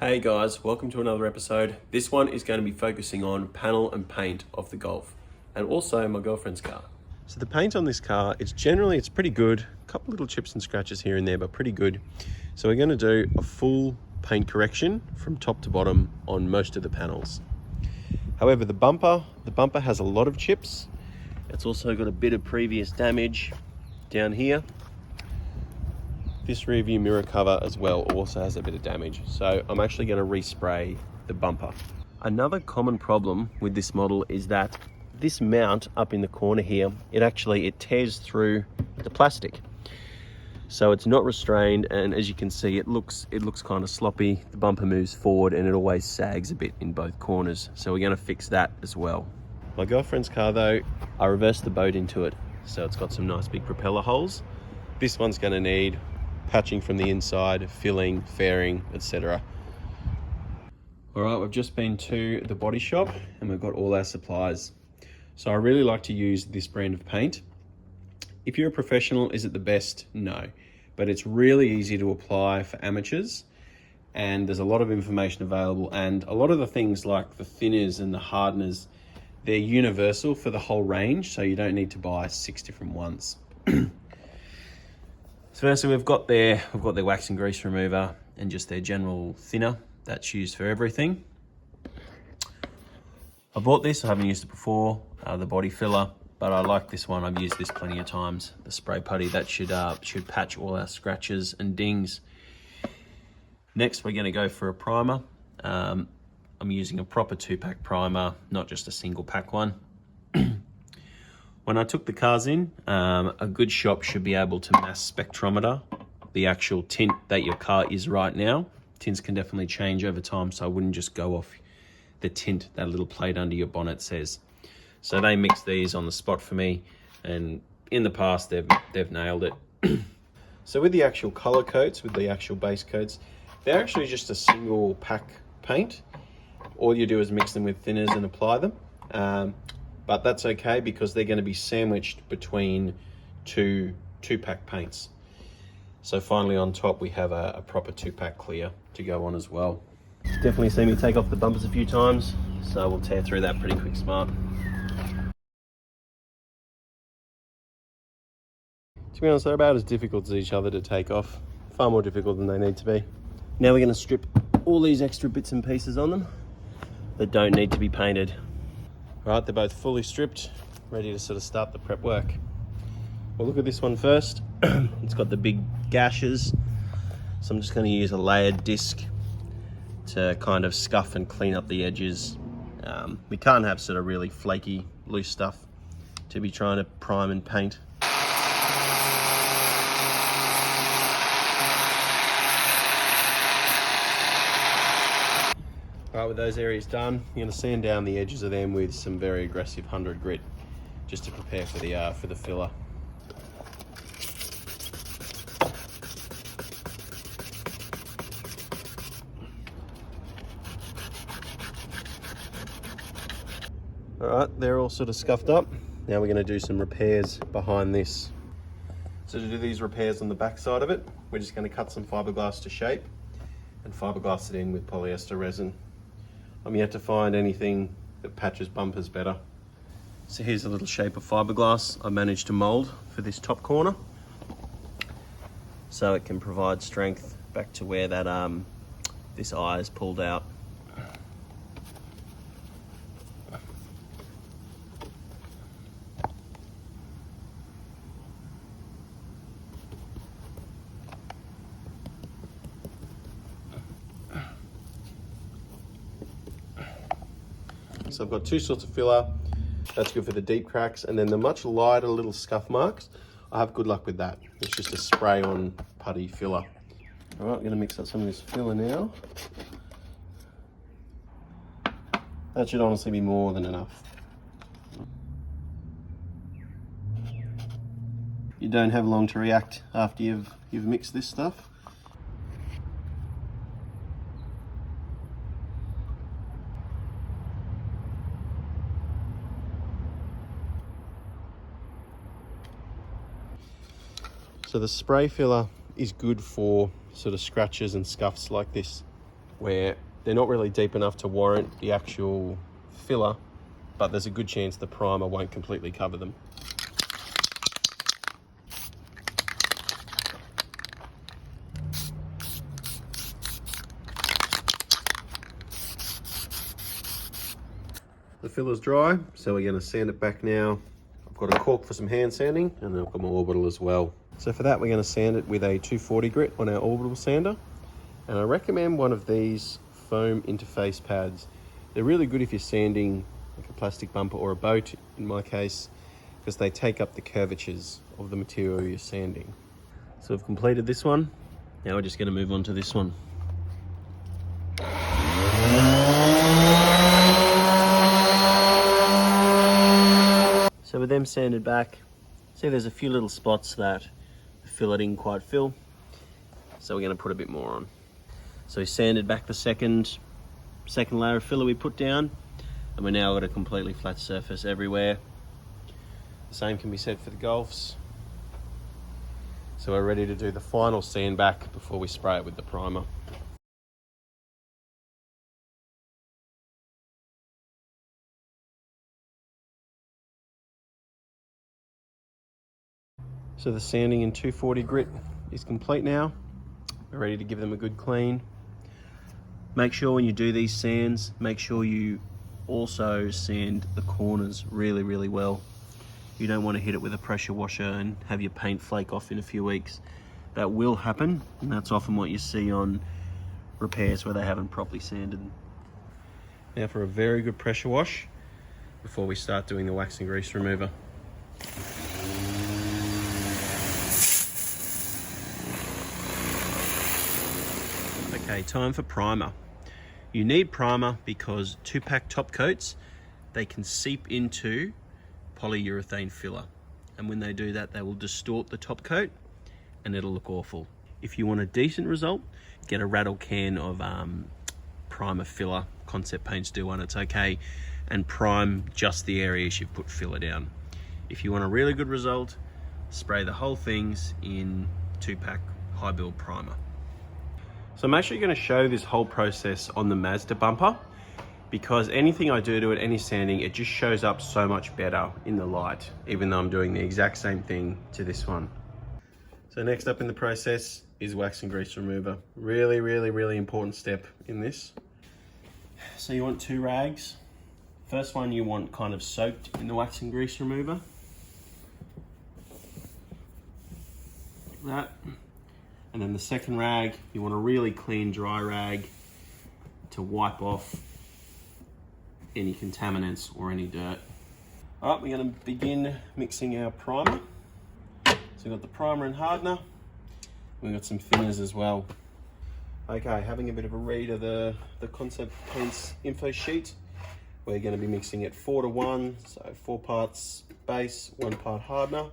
Hey guys, welcome to another episode. This one is going to be focusing on panel and paint of the Golf and also my girlfriend's car. So the paint on this car, it's pretty good. A couple little chips and scratches here and there, but pretty good. So we're going to do a full paint correction from top to bottom on most of the panels. However, the bumper has a lot of chips. It's also got a bit of previous damage down here. This rear view mirror cover as well also has a bit of damage. So I'm actually going to respray the bumper. Another common problem with this model is that this mount up in the corner here, it tears through the plastic. So it's not restrained, and as you can see, it looks kind of sloppy. The bumper moves forward and it always sags a bit in both corners. So we're going to fix that as well. My girlfriend's car though, I reversed the boat into it. So it's got some nice big propeller holes. This one's going to need patching from the inside, filling, fairing, etc. All right, we've just been to the body shop and we've got all our supplies. So I really like to use this brand of paint. If you're a professional, is it the best? No, but it's really easy to apply for amateurs, and there's a lot of information available, and a lot of the things like the thinners and the hardeners, they're universal for the whole range, so you don't need to buy 6 different ones. So firstly, we've got their wax and grease remover and just their general thinner that's used for everything. I bought this, I haven't used it before, the body filler, but I like this one. I've used this plenty of times. The spray putty, that should patch all our scratches and dings. Next, we're gonna go for a primer. I'm using a proper 2-pack primer, not just a single pack one. When I took the cars in, a good shop should be able to mass spectrometer the actual tint that your car is right now. Tints can definitely change over time, so I wouldn't just go off the tint that little plate under your bonnet says. So they mix these on the spot for me, and in the past they've nailed it. So with the actual color coats, with the actual base coats, they're actually just a single pack paint. All you do is mix them with thinners and apply them. But that's okay because they're going to be sandwiched between two pack paints. So finally on top we have a proper 2-pack clear to go on as well. Definitely seen me take off the bumpers a few times, so we'll tear through that pretty quick smart. To be honest, they're about as difficult as each other to take off. Far more difficult than they need to be. Now we're going to strip all these extra bits and pieces on them that don't need to be painted. Right, they're both fully stripped, ready to sort of start the prep work. We'll look at this one first. It's got the big gashes, so I'm just going to use a layered disc to kind of scuff and clean up the edges. We can't have sort of really flaky, loose stuff to be trying to prime and paint. Right, with those areas done, you're going to sand down the edges of them with some very aggressive 100 grit, just to prepare for the filler. All right, they're all sort of scuffed up. Now we're going to do some repairs behind this. So to do these repairs on the back side of it, we're just going to cut some fiberglass to shape and fiberglass it in with polyester resin. I'm yet to find anything that patches bumpers better. So here's a little shape of fiberglass I managed to mold for this top corner, so it can provide strength back to where that this eye is pulled out. So I've got 2 sorts of filler. That's good for the deep cracks, and then the much lighter little scuff marks, I have good luck with that. It's just a spray on putty filler. All right, I'm gonna mix up some of this filler now. That should honestly be more than enough. You don't have long to react after you've mixed this stuff. So the spray filler is good for sort of scratches and scuffs like this. where they're not really deep enough to warrant the actual filler, but there's a good chance the primer won't completely cover them. The filler's dry, so we're going to sand it back now. I've got a cork for some hand sanding, and then I've got my orbital as well. So for that, we're going to sand it with a 240 grit on our orbital sander. And I recommend one of these foam interface pads. They're really good if you're sanding like a plastic bumper or a boat, in my case, because they take up the curvatures of the material you're sanding. So I've completed this one. Now we're just going to move on to this one. So with them sanded back, see there's a few little spots that the fillet didn't quite fill. So we're going to put a bit more on. So we sanded back the second layer of filler we put down, and we're now got a completely flat surface everywhere. The same can be said for the Golfs. So we're ready to do the final sand back before we spray it with the primer. So the sanding in 240 grit is complete now. We're ready to give them a good clean. Make sure when you do these sands, make sure you also sand the corners really, really well. You don't want to hit it with a pressure washer and have your paint flake off in a few weeks. That will happen, and that's often what you see on repairs where they haven't properly sanded. Now for a very good pressure wash before we start doing the wax and grease remover. Okay, time for primer. You need primer because 2-pack top coats, they can seep into polyurethane filler. And when they do that, they will distort the top coat and it'll look awful. If you want a decent result, get a rattle can of primer filler. Concept Paints do one, it's okay. And prime just the areas you've put filler down. If you want a really good result, spray the whole things in 2-pack high build primer. So I'm actually going to show this whole process on the Mazda bumper, because anything I do to it, any sanding, it just shows up so much better in the light, even though I'm doing the exact same thing to this one. So next up in the process is wax and grease remover. Really, really, really important step in this. So you want 2 rags. First one you want kind of soaked in the wax and grease remover. Like that. And then the second rag, you want a really clean dry rag to wipe off any contaminants or any dirt. All right, we're going to begin mixing our primer. So we've got the primer and hardener. We've got some thinners as well. Okay, having a bit of a read of the Concept Paints info sheet. We're going to be mixing it 4:1, so 4 parts base, 1 part hardener.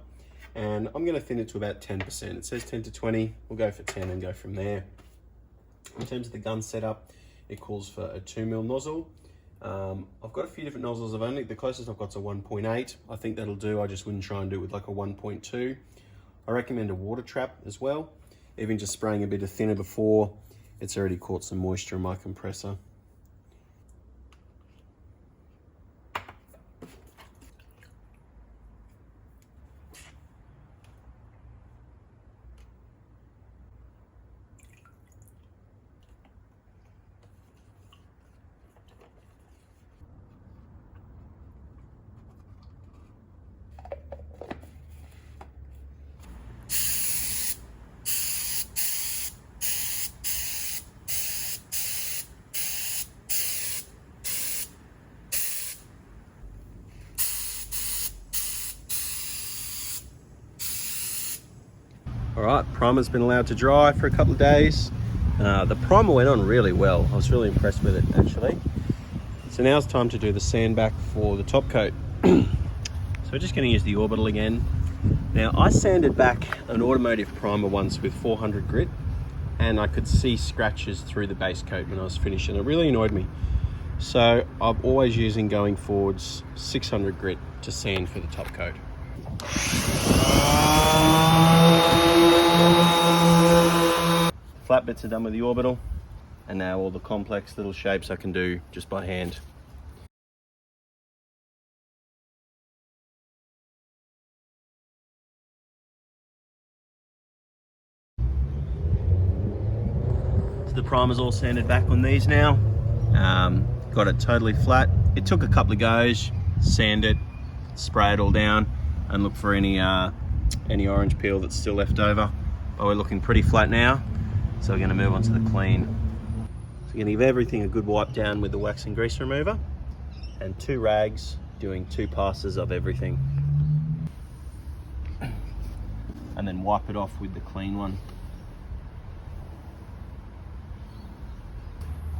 And I'm going to thin it to about 10%. It says 10 to 20. We'll go for 10 and go from there. In terms of the gun setup, it calls for a 2mm nozzle. I've got a few different nozzles. The closest I've got is a 1.8. I think that'll do. I just wouldn't try and do it with like a 1.2. I recommend a water trap as well. Even just spraying a bit of thinner before, it's already caught some moisture in my compressor. All right, primer's been allowed to dry for a couple of days. The primer went on really well. I was really impressed with it actually. So now it's time to do the sand back for the top coat. So we're just going to use the orbital again. Now I sanded back an automotive primer once with 400 grit and I could see scratches through the base coat when I was finishing. It really annoyed me. So I'm always using, going forwards, 600 grit to sand for the top coat. Flat bits are done with the orbital. And now all the complex little shapes I can do just by hand. So the primer's all sanded back on these now. Got it totally flat. It took a couple of goes, sand it, spray it all down, and look for any orange peel that's still left over. But we're looking pretty flat now, so we're going to move on to the clean. So we're going to give everything a good wipe down with the wax and grease remover, and 2 rags doing 2 passes of everything. And then wipe it off with the clean one.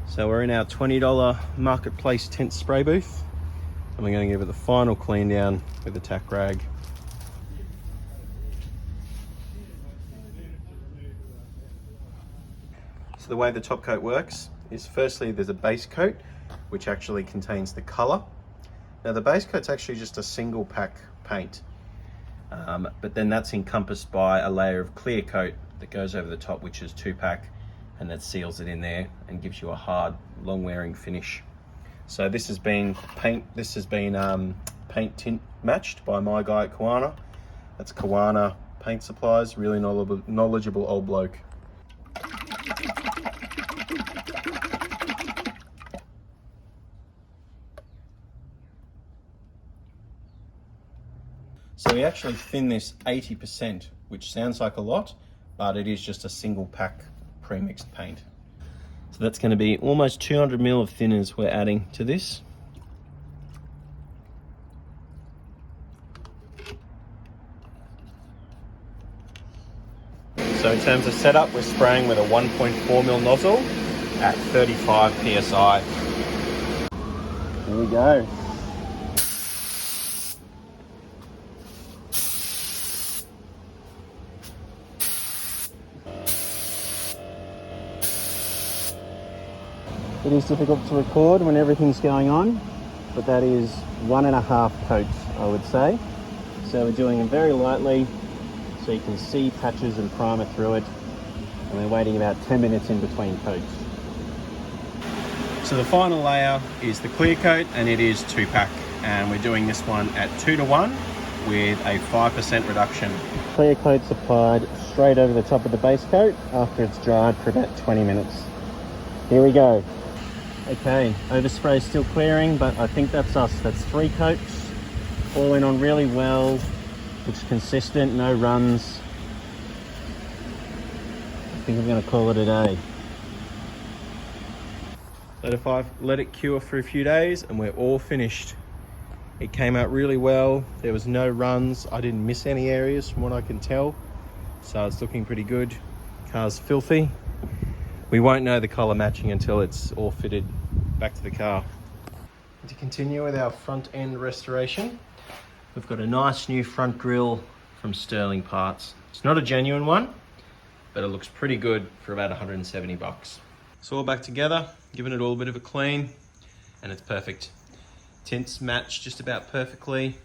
So we're in our $20 Marketplace tent spray booth, and we're going to give it the final clean down with the tack rag. So the way the top coat works is, firstly there's a base coat which actually contains the colour. Now the base coat's actually just a single pack paint, but then that's encompassed by a layer of clear coat that goes over the top, which is 2-pack, and that seals it in there and gives you a hard, long wearing finish. So this has been paint tint matched by my guy at Kawana. That's Kawana Paint Supplies, really knowledgeable old bloke. So we actually thin this 80%, which sounds like a lot, but it is just a single pack pre-mixed paint. So that's going to be almost 200 ml of thinners we're adding to this. So in terms of setup, we're spraying with a 1.4 ml nozzle at 35 psi. Here we go. It is difficult to record when everything's going on, but that is 1.5 coats, I would say. So we're doing it very lightly, so you can see patches and primer through it, and we're waiting about 10 minutes in between coats. So the final layer is the clear coat, and it is 2-pack, and we're doing this one at 2:1 with a 5% reduction. Clear coat's applied straight over the top of the base coat after it's dried for about 20 minutes. Here we go. Okay, overspray is still clearing, but I think that's us. That's 3 coats, all went on really well. Looks consistent, no runs. I think I'm going to call it a day. Let it cure for a few days, and we're all finished. It came out really well. There was no runs. I didn't miss any areas from what I can tell. So it's looking pretty good. Car's filthy. We won't know the colour matching until it's all fitted back to the car. To continue with our front end restoration, we've got a nice new front grille from Sterling Parts. It's not a genuine one, but it looks pretty good for about 170 bucks. It's all back together, giving it all a bit of a clean, and it's perfect. Tints match just about perfectly,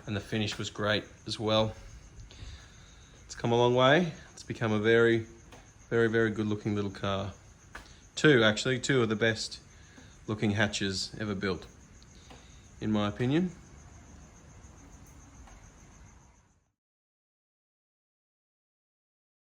and the finish was great as well. It's come a long way. It's become a very, very good looking little car. 2 of the best looking hatches ever built, in my opinion.